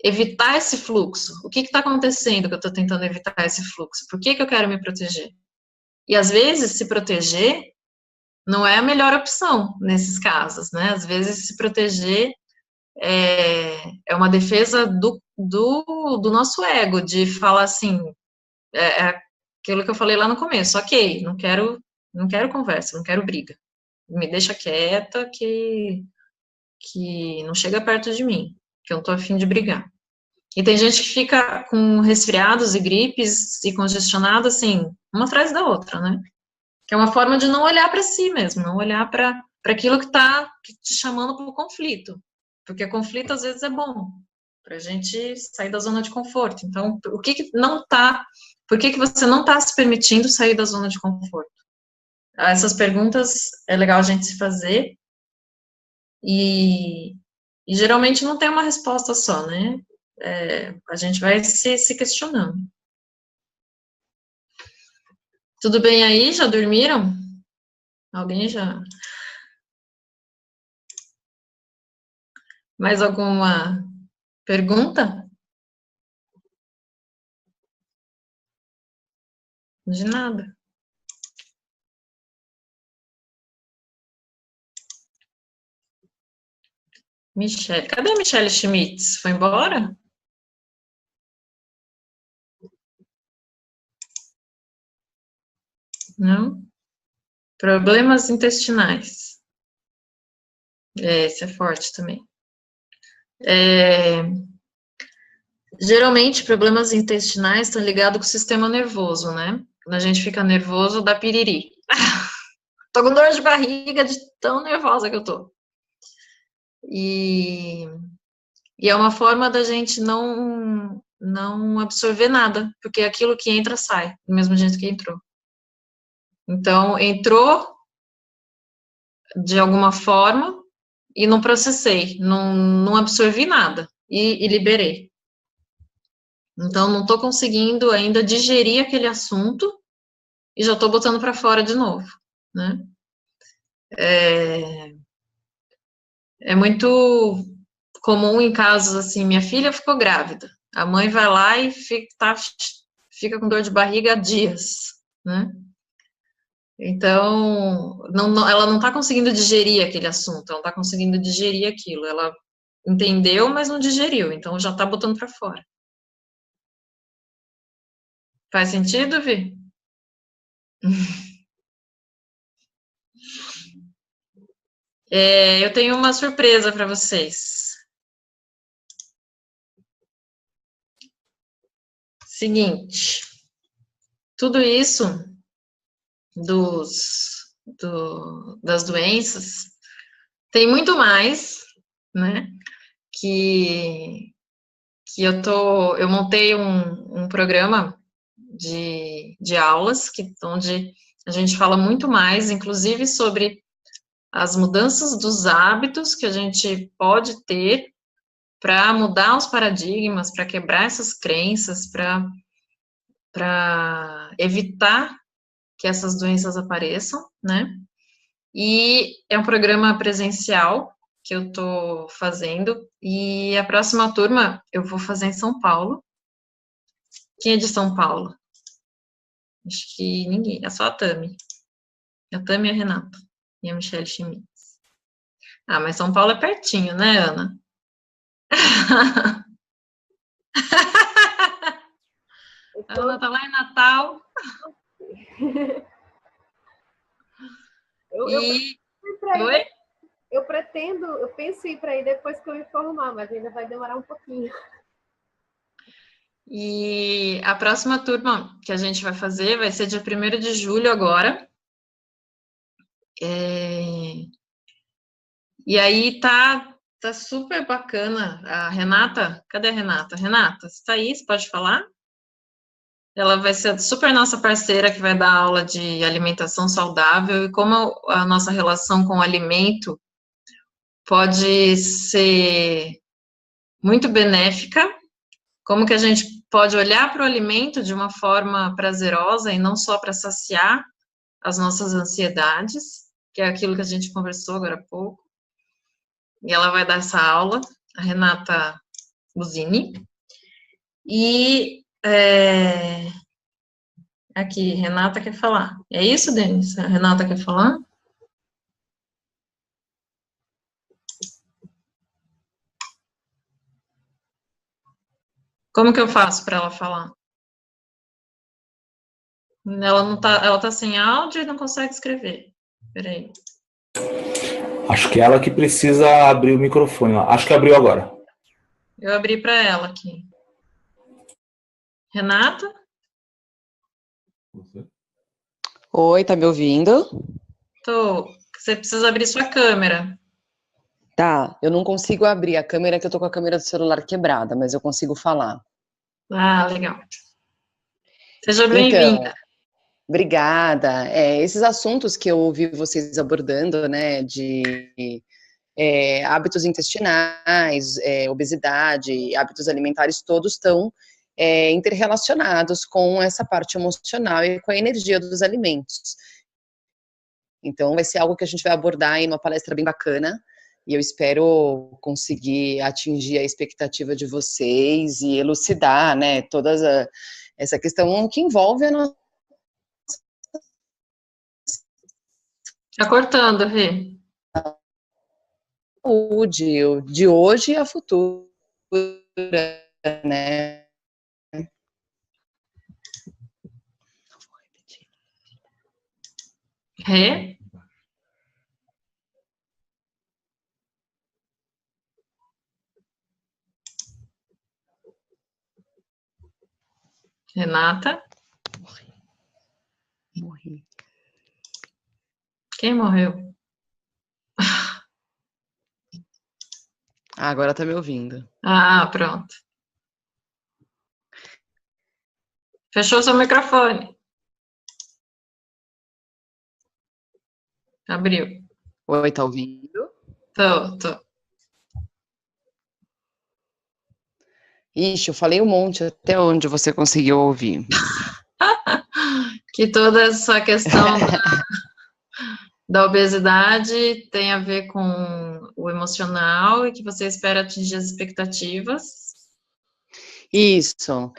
evitar esse fluxo? O que está acontecendo que eu estou tentando evitar esse fluxo? Por que eu quero me proteger? E às vezes se proteger não é a melhor opção nesses casos, né? Às vezes se proteger é uma defesa do nosso ego, de falar assim, aquilo que eu falei lá no começo, ok, não quero conversa, não quero briga, me deixa quieta que não chega perto de mim, que eu não tô afim de brigar. E tem gente que fica com resfriados e gripes e congestionado, assim, uma atrás da outra, né? Que é uma forma de não olhar para si mesmo, não olhar para aquilo que tá te chamando para o conflito. Porque conflito, às vezes, é bom, para a gente sair da zona de conforto. Então, por que você não está se permitindo sair da zona de conforto? Essas perguntas é legal a gente se fazer, e E geralmente não tem uma resposta só, né? A gente vai se questionando. Tudo bem aí? Já dormiram? Alguém já? Mais alguma pergunta? De nada. Michelle. Cadê a Michelle Schmitz? Foi embora? Não? Problemas intestinais. Esse é forte também. Geralmente, problemas intestinais estão ligados com o sistema nervoso, né? Quando a gente fica nervoso, dá piriri. Tô com dor de barriga de tão nervosa que eu tô. E é uma forma da gente não absorver nada, porque aquilo que entra, sai, do mesmo jeito que entrou. Então, entrou de alguma forma e não processei, não absorvi nada e liberei. Então, não estou conseguindo ainda digerir aquele assunto e já estou botando para fora de novo, né? É muito comum em casos assim, minha filha ficou grávida, a mãe vai lá e fica com dor de barriga há dias, né? Então, ela não está conseguindo digerir aquele assunto, ela não está conseguindo digerir aquilo, ela entendeu, mas não digeriu, então já está botando para fora. Faz sentido, Vi? Eu tenho uma surpresa para vocês. Seguinte, tudo isso das doenças tem muito mais, né? Que eu montei um programa de aulas onde a gente fala muito mais, inclusive sobre as mudanças dos hábitos que a gente pode ter para mudar os paradigmas, para quebrar essas crenças, para evitar que essas doenças apareçam, né? E é um programa presencial que eu estou fazendo, e a próxima turma eu vou fazer em São Paulo. Quem é de São Paulo? Acho que ninguém, é só a Tami. A Tami e a Renata. E a Michelle Schmitz. Ah, mas São Paulo é pertinho, né, Ana? A Ana tá lá em Natal. Oi? Eu penso em ir para aí depois que eu me formar, mas ainda vai demorar um pouquinho. E a próxima turma que a gente vai fazer vai ser dia 1º de julho agora. E aí tá super bacana. A Renata, cadê a Renata? Renata, você tá aí? Você pode falar? Ela vai ser super nossa parceira que vai dar aula de alimentação saudável e como a nossa relação com o alimento pode ser muito benéfica, como que a gente pode olhar para o alimento de uma forma prazerosa e não só para saciar as nossas ansiedades, que é aquilo que a gente conversou agora há pouco. E ela vai dar essa aula, a Renata Buzini. E aqui, Renata quer falar. É isso, Denis? A Renata quer falar? Como que eu faço para ela falar? Ela tá sem áudio e não consegue escrever. Peraí. Acho que é ela que precisa abrir o microfone. Acho que abriu agora. Eu abri para ela aqui. Renata? Oi, tá me ouvindo? Tô. Você precisa abrir sua câmera. Tá, eu não consigo abrir a câmera, que eu tô com a câmera do celular quebrada, mas eu consigo falar. Ah, legal. Seja bem-vinda. Então, obrigada. Esses assuntos que eu ouvi vocês abordando, né, de hábitos intestinais, obesidade, hábitos alimentares, todos estão interrelacionados com essa parte emocional e com a energia dos alimentos. Então, vai ser algo que a gente vai abordar em uma palestra bem bacana, e eu espero conseguir atingir a expectativa de vocês e elucidar, né, essa questão que envolve a nossa Tá cortando, Rê. saúde, de hoje e a futura, né? Rê? Renata? Morri. Quem morreu? Agora tá me ouvindo. Ah, pronto. Fechou seu microfone. Abriu. Oi, tá ouvindo? Tô. Ixi, eu falei um monte, até onde você conseguiu ouvir? Que toda essa questão da obesidade tem a ver com o emocional e que você espera atingir as expectativas. Isso.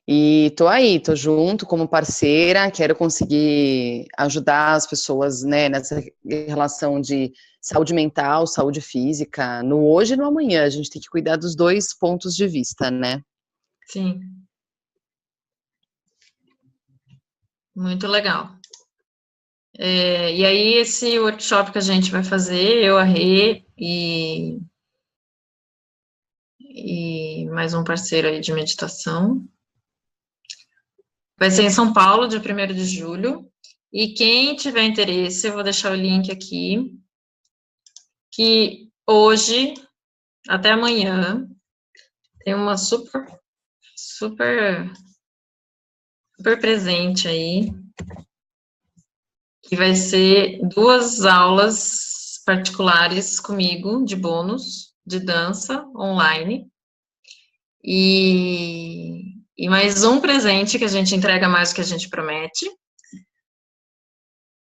E tô junto como parceira, quero conseguir ajudar as pessoas, né, nessa relação de saúde mental, saúde física, no hoje e no amanhã. A gente tem que cuidar dos dois pontos de vista, né? Sim. Muito legal. E aí, esse workshop que a gente vai fazer, eu, a Rê e mais um parceiro aí de meditação, vai ser em São Paulo, dia 1º de julho, e quem tiver interesse, eu vou deixar o link aqui, que hoje, até amanhã, tem uma super presente aí, que vai ser 2 aulas particulares comigo, de bônus, de dança, online, e mais um presente que a gente entrega mais do que a gente promete,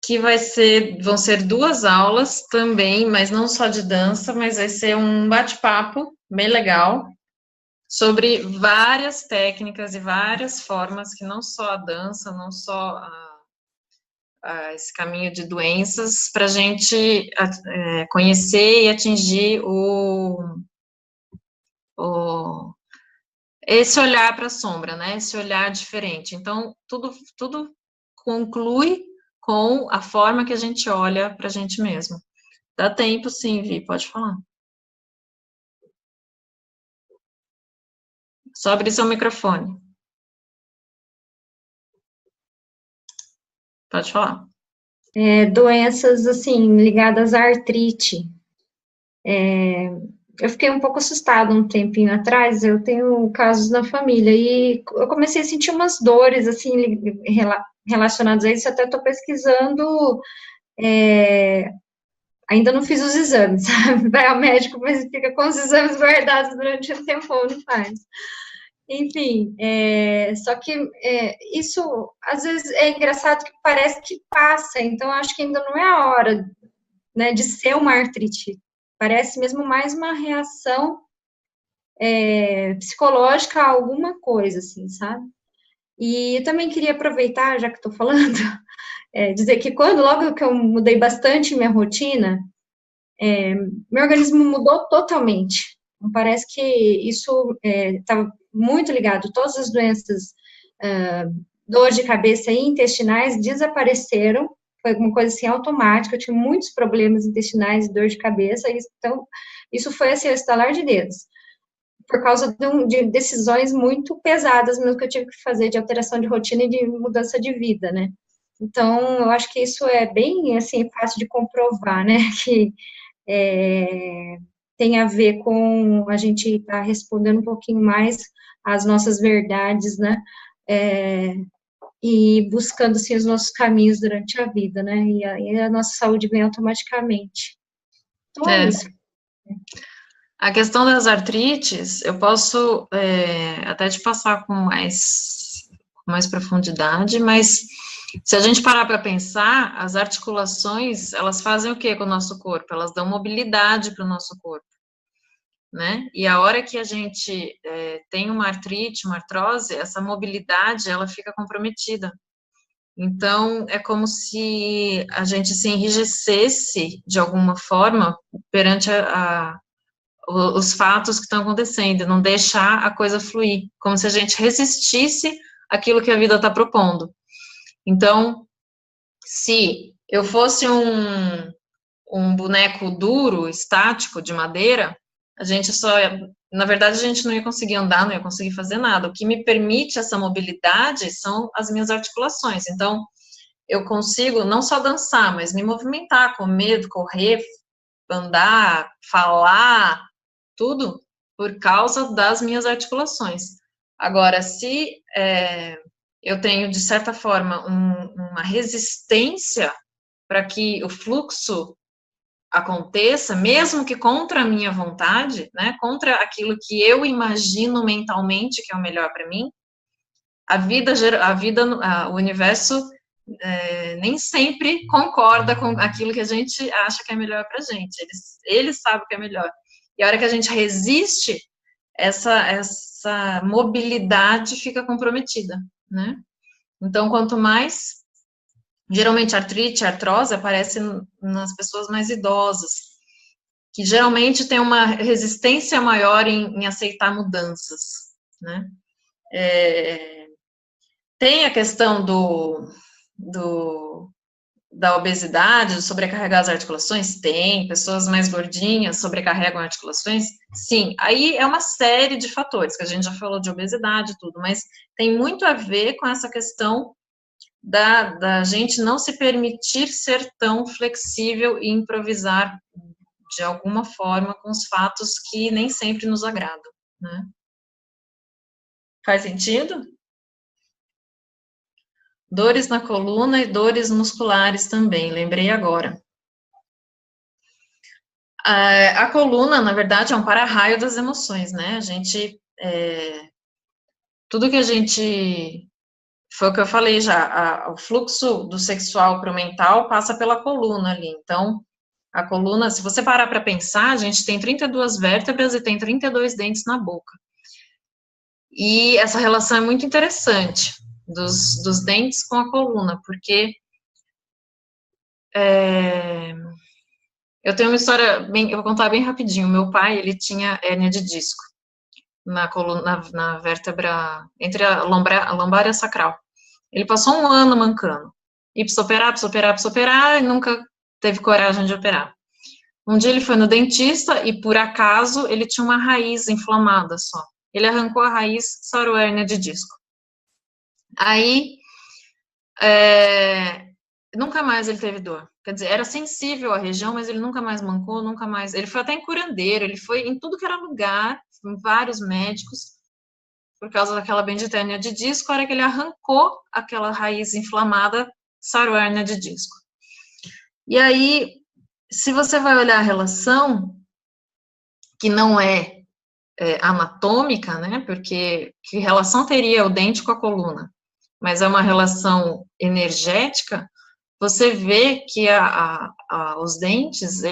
que vão ser 2 aulas também, mas não só de dança, mas vai ser um bate-papo bem legal, sobre várias técnicas e várias formas que não só a dança, não só esse caminho de doenças, para a gente conhecer e atingir esse olhar para a sombra, né? Esse olhar diferente. Então, tudo conclui com a forma que a gente olha para a gente mesmo. Dá tempo, sim, Vi, pode falar. Só abrir seu microfone. Pode falar. Doenças, assim, ligadas à artrite. Eu fiquei um pouco assustada um tempinho atrás, eu tenho casos na família, e eu comecei a sentir umas dores, assim, relacionadas a isso, até estou pesquisando, ainda não fiz os exames, sabe? Vai ao médico, mas fica com os exames guardados durante um tempo, não faz. Enfim, só que isso, às vezes, é engraçado que parece que passa, então acho que ainda não é a hora, né, de ser uma artrite. Parece mesmo mais uma reação psicológica a alguma coisa, assim, sabe? E eu também queria aproveitar, já que estou falando, dizer que logo que eu mudei bastante minha rotina, meu organismo mudou totalmente. Então, parece que isso estava muito ligado. Todas as doenças, dor de cabeça e intestinais desapareceram. Foi uma coisa assim automática. Eu tinha muitos problemas intestinais e dor de cabeça. Então, isso foi assim, o estalar de dedos. Por causa de decisões muito pesadas mesmo que eu tive que fazer de alteração de rotina e de mudança de vida, né? Então, eu acho que isso é bem, assim, fácil de comprovar, né? Que tem a ver com a gente estar respondendo um pouquinho mais às nossas verdades, né? E buscando, assim, os nossos caminhos durante a vida, né? E a nossa saúde vem automaticamente. Então, é isso. A questão das artrites, eu posso até te passar com mais profundidade, mas se a gente parar para pensar, as articulações, elas fazem o que com o nosso corpo? Elas dão mobilidade para o nosso corpo, né? E a hora que a gente tem uma artrite, uma artrose, essa mobilidade, ela fica comprometida. Então, é como se a gente se enrijecesse, de alguma forma, perante os fatos que estão acontecendo, não deixar a coisa fluir, como se a gente resistisse àquilo que a vida está propondo. Então, se eu fosse um boneco duro, estático, de madeira, na verdade, a gente não ia conseguir andar, não ia conseguir fazer nada. O que me permite essa mobilidade são as minhas articulações. Então, eu consigo não só dançar, mas me movimentar, comer, correr, andar, falar, tudo por causa das minhas articulações. Agora, se eu tenho, de certa forma, uma resistência para que o fluxo aconteça, mesmo que contra a minha vontade, né, contra aquilo que eu imagino mentalmente que é o melhor para mim, o universo nem sempre concorda com aquilo que a gente acha que é melhor para a gente. Ele sabe o que é melhor. E a hora que a gente resiste, essa mobilidade fica comprometida, né? Então, quanto mais, geralmente artrite, artrose aparece nas pessoas mais idosas, que geralmente tem uma resistência maior em aceitar mudanças, né? Tem a questão da obesidade, de sobrecarregar as articulações? Tem. Pessoas mais gordinhas sobrecarregam articulações? Sim. Aí é uma série de fatores, que a gente já falou de obesidade e tudo, mas tem muito a ver com essa questão da gente não se permitir ser tão flexível e improvisar de alguma forma com os fatos que nem sempre nos agradam, né? Faz sentido? Dores na coluna e dores musculares também, lembrei agora. A coluna, na verdade, é um para-raio das emoções, né? A gente, tudo que a gente, foi o que eu falei já, o fluxo do sexual para o mental passa pela coluna ali. Então, a coluna, se você parar para pensar, a gente tem 32 vértebras e tem 32 dentes na boca. E essa relação é muito interessante, dos dentes com a coluna, porque eu tenho uma história, eu vou contar bem rapidinho. Meu pai, ele tinha hérnia de disco na coluna, na vértebra, entre a lombar e a sacral. Ele passou um ano mancando. E precisou operar, e nunca teve coragem de operar. Um dia ele foi no dentista e, por acaso, ele tinha uma raiz inflamada só. Ele arrancou a raiz, sarou a hérnia de disco. Aí, nunca mais ele teve dor. Quer dizer, era sensível à região, mas ele nunca mais mancou, nunca mais. Ele foi até em curandeiro, ele foi em tudo que era lugar, em vários médicos, por causa daquela bendita hérnia de disco. A hora que ele arrancou aquela raiz inflamada, sarou a hérnia de disco. E aí, se você vai olhar a relação, que não é anatômica, né? Porque que relação teria o dente com a coluna? Mas é uma relação energética. Você vê que os dentes,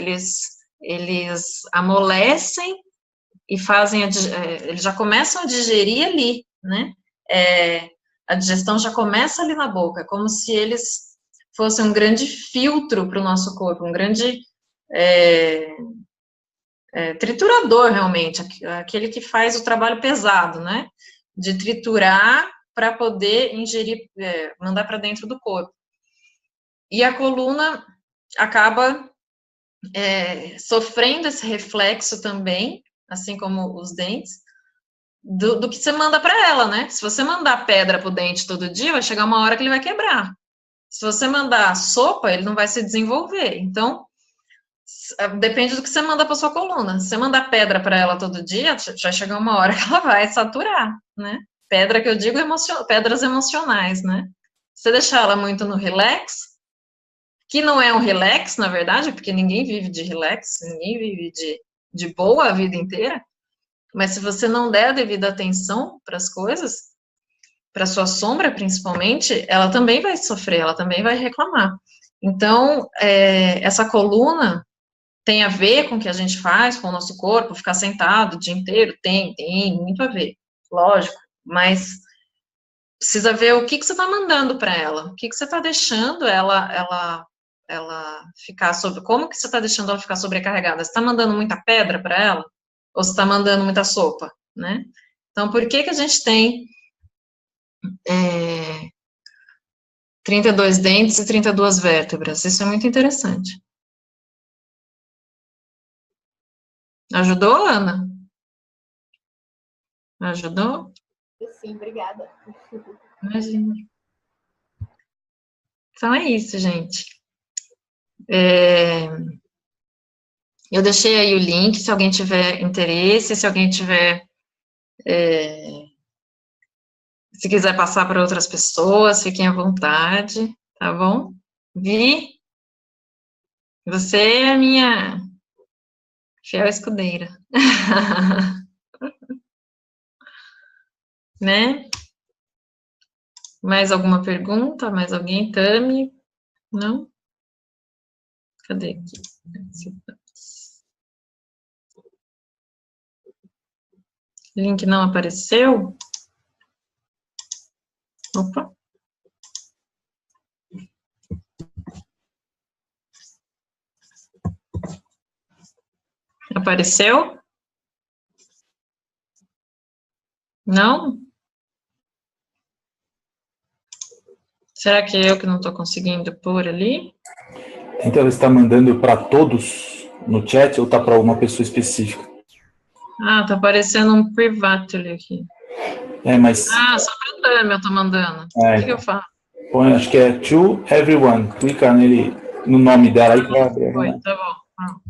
eles amolecem e fazem, eles já começam a digerir ali, né? A digestão já começa ali na boca, como se eles fossem um grande filtro para o nosso corpo, um grande triturador, realmente, aquele que faz o trabalho pesado, né? De triturar para poder ingerir, mandar para dentro do corpo. E a coluna acaba sofrendo esse reflexo também, assim como os dentes, do que você manda para ela, né? Se você mandar pedra para o dente todo dia, vai chegar uma hora que ele vai quebrar. Se você mandar sopa, ele não vai se desenvolver. Então, depende do que você manda para sua coluna. Se você mandar pedra para ela todo dia, já chega uma hora que ela vai saturar, né? Pedra que eu digo, pedras emocionais, né? Se você deixar ela muito no relax, que não é um relax, na verdade, porque ninguém vive de relax, ninguém vive de boa a vida inteira, mas se você não der a devida atenção para as coisas, para sua sombra principalmente, ela também vai sofrer, ela também vai reclamar. Então, essa coluna tem a ver com o que a gente faz com o nosso corpo, ficar sentado o dia inteiro? Tem muito a ver, lógico, mas precisa ver o que você está mandando para ela, o que você está deixando ela ficar como que você está deixando ela ficar sobrecarregada? Você está mandando muita pedra para ela? Ou você está mandando muita sopa, né? Então, por que a gente tem 32 dentes e 32 vértebras? Isso é muito interessante. Ajudou, Ana? Ajudou? Sim, obrigada. Imagina. Então é isso, gente. Eu deixei aí o link, se alguém tiver interesse, se alguém tiver... se quiser passar para outras pessoas, fiquem à vontade, tá bom? Vi, você é a minha fiel escudeira. Né? Mais alguma pergunta? Mais alguém? Tami? Não? Cadê aqui? Link não apareceu? Opa. Apareceu? Não? Será que é eu que não estou conseguindo pôr ali? Então, você está mandando para todos no chat ou está para uma pessoa específica? Ah, tá aparecendo um privately aqui. Mas... Ah, só para a Tami eu tô mandando. O que eu faço? Põe, acho que é to everyone. Clica nele, no nome dela aí que vai abrir. Foi, tá bom. Pronto.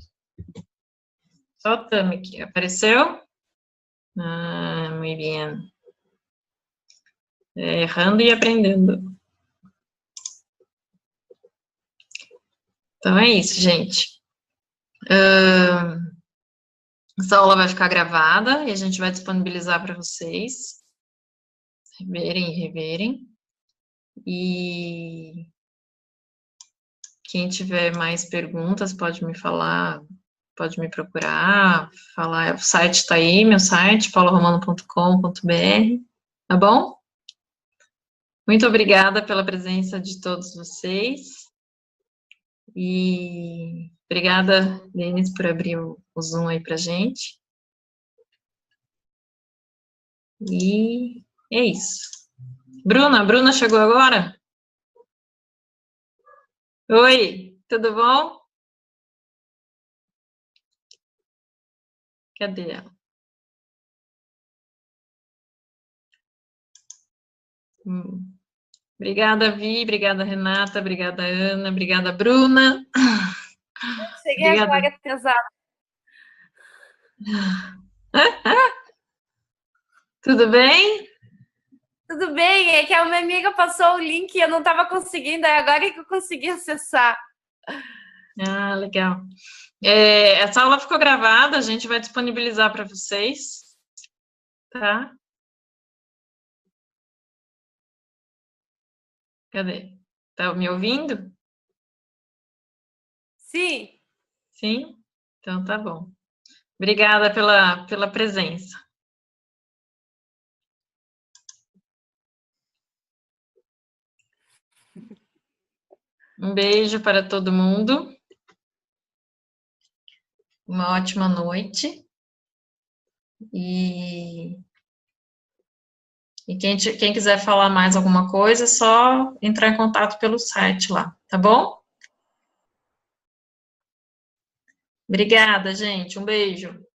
Só a Tami aqui. Apareceu? Ah, muito bem. Errando e aprendendo. Então é isso, gente. Essa aula vai ficar gravada e a gente vai disponibilizar para vocês verem e reverem. E quem tiver mais perguntas pode me falar, pode me procurar, falar. O site está aí, meu site, pauloromano.com.br, tá bom? Muito obrigada pela presença de todos vocês. E obrigada, Denis, por abrir o Zoom aí pra gente. E é isso. Bruna chegou agora? Oi, tudo bom? Cadê ela? Obrigada, Vi, obrigada, Renata, obrigada, Ana, obrigada, Bruna. Cheguei agora atrasada. Tudo bem? Tudo bem, é que a minha amiga passou o link e eu não estava conseguindo, é agora que eu consegui acessar. Ah, legal. Essa aula ficou gravada, a gente vai disponibilizar para vocês, tá? Cadê? Tá me ouvindo? Sim. Sim? Então tá bom. Obrigada pela presença. Um beijo para todo mundo. Uma ótima noite. E quem quiser falar mais alguma coisa, é só entrar em contato pelo site lá, tá bom? Obrigada, gente. Um beijo.